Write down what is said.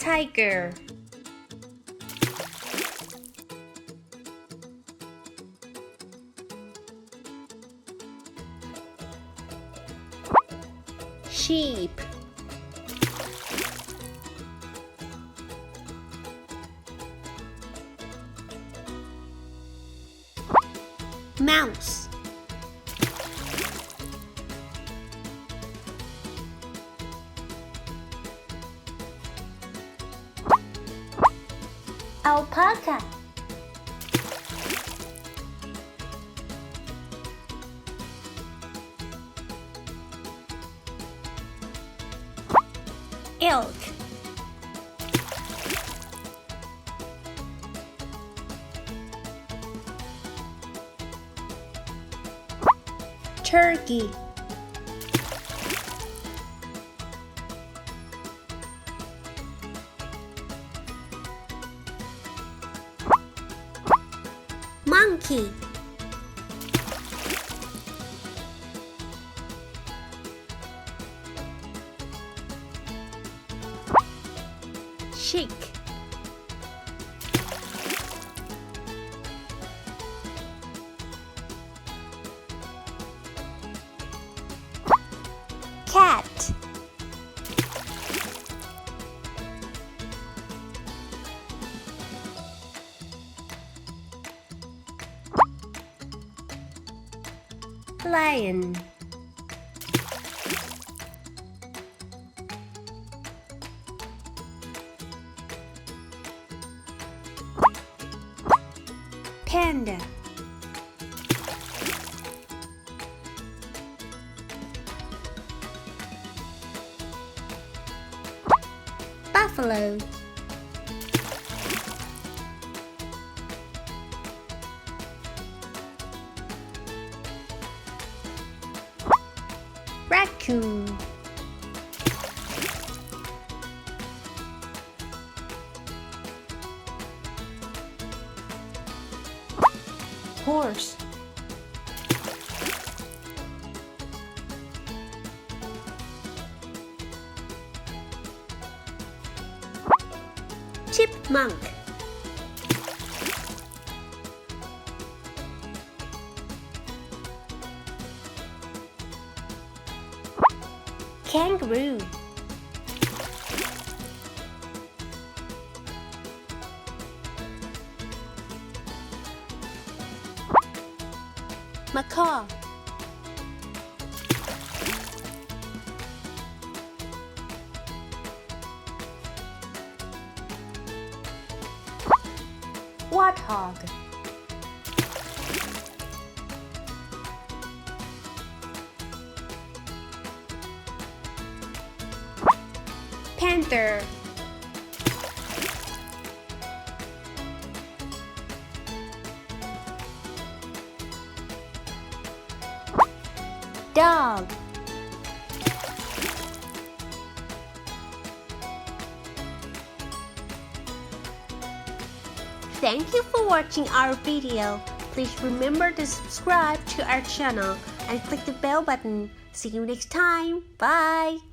Tiger. Sheep. Mouse. Alpaca. Elk. Turkey. Monkey. Sheep. Cat. Lion. Panda. Buffalo. Raccoon. Horse. Chipmunk. Kangaroo. Macaw. Warthog. Panther. Dog. Thank you for watching our video. Please remember to subscribe to our channel and click the bell button. See you next time. Bye.